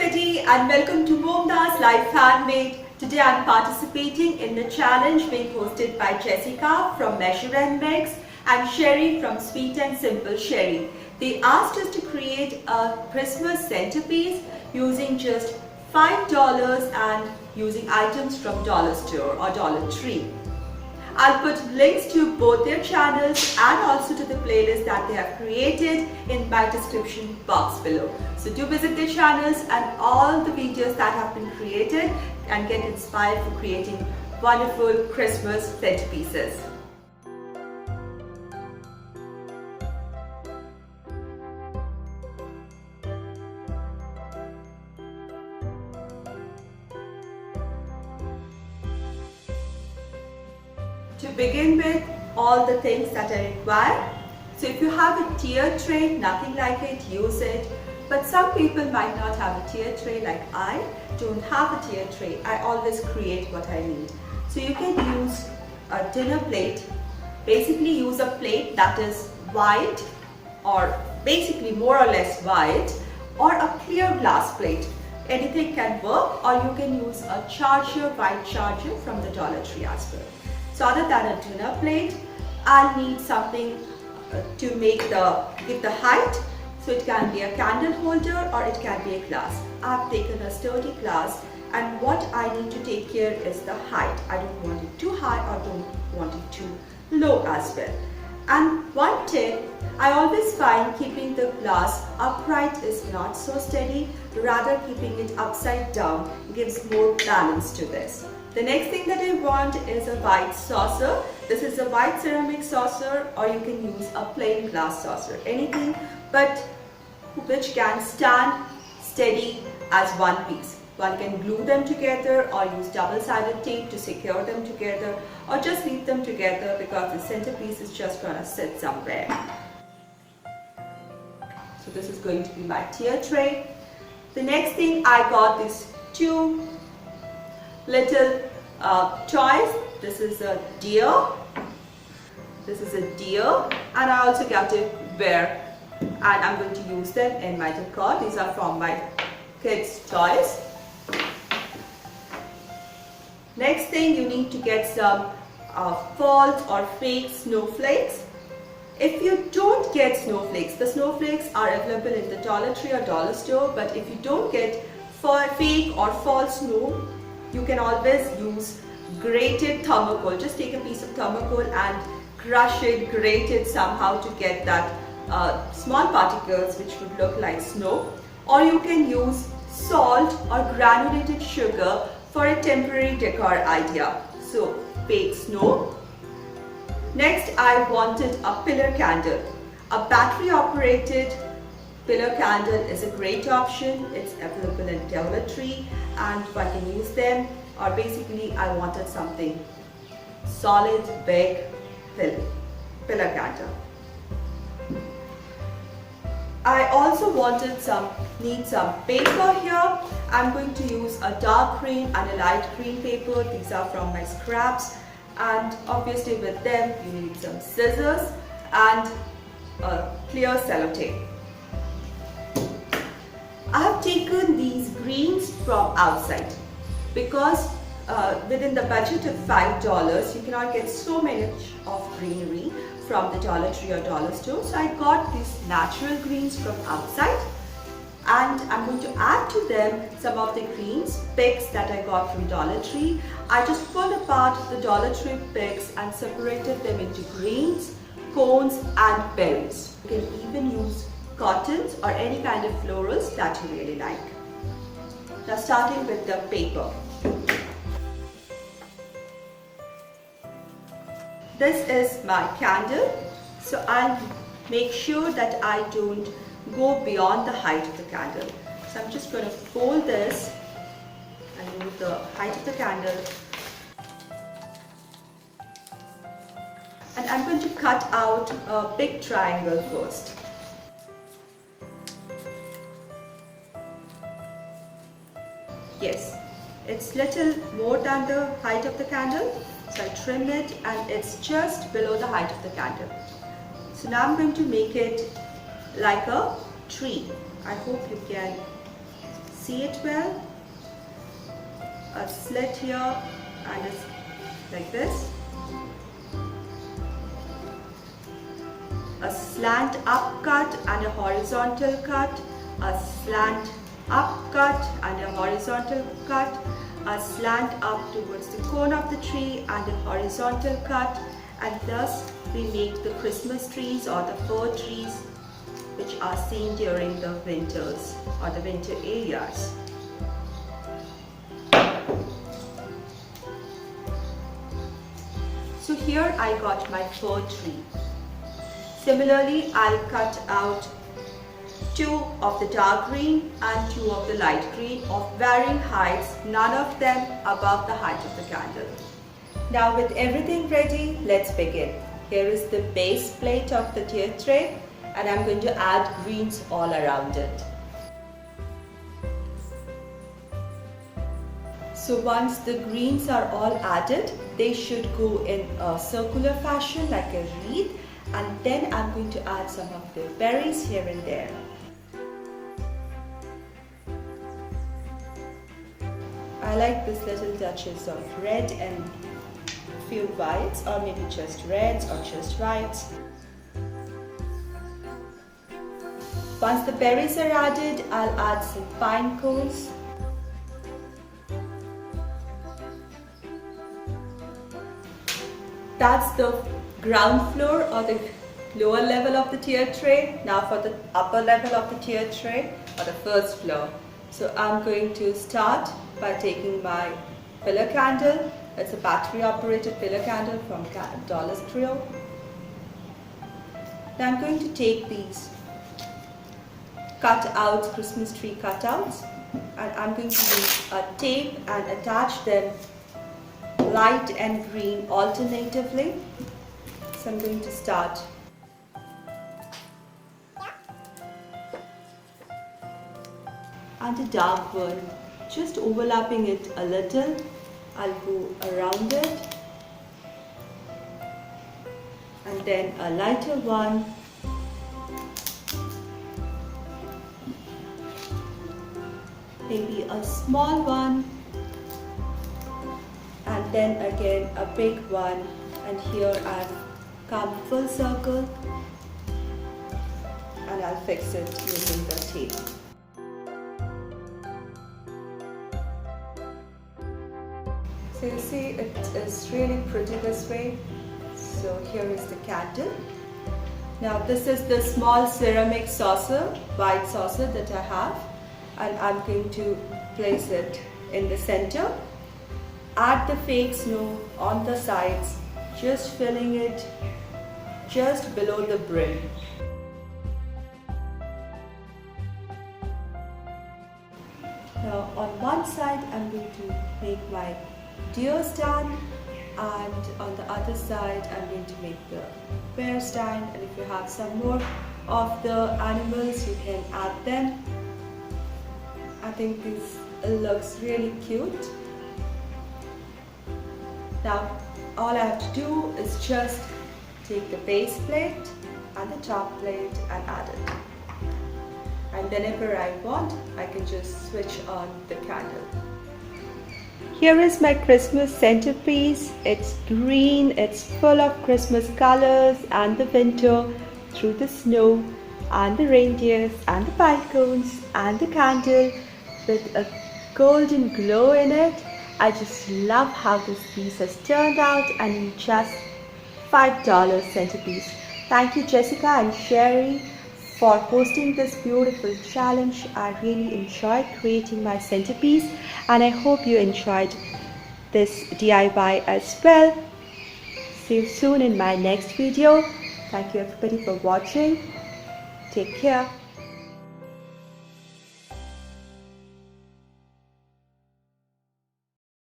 everybody and welcome to MomDas Life Handmade. Today I am participating in the challenge being hosted by Jessica from Measure and Mix and Sherry from Sweet and Simple Sherry. They asked us to create a Christmas centerpiece using just $5 and using items from Dollar Store or Dollar Tree. I'll put links to both their channels and also to the playlist that they have created in my description box below. So do visit their channels and all the videos that have been created and get inspired for creating wonderful Christmas centerpieces. To begin with, all the things that I require. So if you have a tier tray, nothing like it, use it. But some people might not have a tier tray like I don't have a tier tray. I always create what I need. So you can use a dinner plate. Basically use a plate that is white or basically more or less white, or a clear glass plate. Anything can work, or you can use a charger, white charger from the Dollar Tree as well. So other than a dinner plate, I'll need something to give the height. So it can be a candle holder or it can be a glass. I've taken a sturdy glass, and what I need to take care is the height. I don't want it too high or don't want it too low as well. And one tip, I always find keeping the glass upright is not so steady. Rather, keeping it upside down gives more balance to this. The next thing that I want is a white saucer. This is a white ceramic saucer, or you can use a plain glass saucer. Anything but which can stand steady as one piece. One can glue them together or use double-sided tape to secure them together, or just leave them together because the centerpiece is just gonna sit somewhere. So this is going to be my tier tray. The next thing, I got these two little toys. This is a deer. This is a deer, and I also got a bear, and I'm going to use them in my decor. These are from my kids' toys. Next thing, you need to get some false or fake snowflakes. If you don't get snowflakes, the snowflakes are available in the Dollar Tree or Dollar Store, but if you don't get fake or false snow, you can always use grated thermocol. Just take a piece of thermocol and crush it, grate it somehow to get that small particles which would look like snow. Or you can use salt or granulated sugar for a temporary decor idea. So fake snow. Next, I wanted a pillar candle. A battery operated pillar candle is a great option. It's available in Dollar Tree and I can use them. Or basically I wanted something solid, big pillar candle. I also need some paper here. I'm going to use a dark green and a light green paper. These are from my scraps, and obviously with them you need some scissors and a clear sellotape. I have taken these greens from outside because within the budget of $5 you cannot get so much of greenery from the Dollar Tree or Dollar Store. So I got these natural greens from outside, and I'm going to add to them some of the greens picks that I got from Dollar Tree. I just pulled apart the Dollar Tree picks and separated them into greens, cones and berries. You can even use cottons or any kind of florals that you really like. Now starting with the paper. This is my candle, so I'll make sure that I don't go beyond the height of the candle. So I'm just going to fold this and move the height of the candle. And I'm going to cut out a big triangle first. Yes, it's little more than the height of the candle. So I trim it and it's just below the height of the candle. So now I'm going to make it like a tree. I hope you can see it well. A slit here and it's like this. A slant up cut and a horizontal cut. A slant up cut and a horizontal cut. A slant up towards the cone of the tree and a horizontal cut, and thus we make the Christmas trees or the fir trees which are seen during the winters or the winter areas. So here I got my fir tree. Similarly, I'll cut out 2 of the dark green and 2 of the light green of varying heights, none of them above the height of the candle. Now with everything ready, let's begin. Here is the base plate of the tear tray and I'm going to add greens all around it. So once the greens are all added, they should go in a circular fashion like a wreath, and then I'm going to add some of the berries here and there. I like this little touches of red and few whites, or maybe just reds or just whites. Once the berries are added, I'll add some pine cones. That's the ground floor or the lower level of the tear tray. Now for the upper level of the tear tray or the first floor. So I'm going to start by taking my pillar candle. It's a battery operated pillar candle from Dollar Trio. Now I'm going to take these cutouts, Christmas tree cutouts, and I'm going to use a tape and attach them light and green alternatively. So I'm going to start. And a dark one, just overlapping it a little. I'll go around it, and then a lighter one, maybe a small one, and then again a big one, and here I've come full circle and I'll fix it using the tape. So you see it is really pretty this way. So here is the candle. Now this is the small ceramic saucer, white saucer that I have, and I'm going to place it in the center. Add the fake snow on the sides, just filling it just below the brim. Now on one side I'm going to make my deer stand, and on the other side I'm going to make the bear stand, and if you have some more of the animals you can add them. I think this looks really cute. Now all I have to do is just take the base plate and the top plate and add it. And whenever I want, I can just switch on the candle. Here is my Christmas centerpiece. It's green, it's full of Christmas colors and the winter through the snow and the reindeers and the pine cones and the candle with a golden glow in it. I just love how this piece has turned out, and in just $5 centerpiece. Thank you Jessica and Sherry for hosting this beautiful challenge. I really enjoyed creating my centerpiece, and I hope you enjoyed this DIY as well. See you soon in my next video. Thank you everybody for watching. Take care.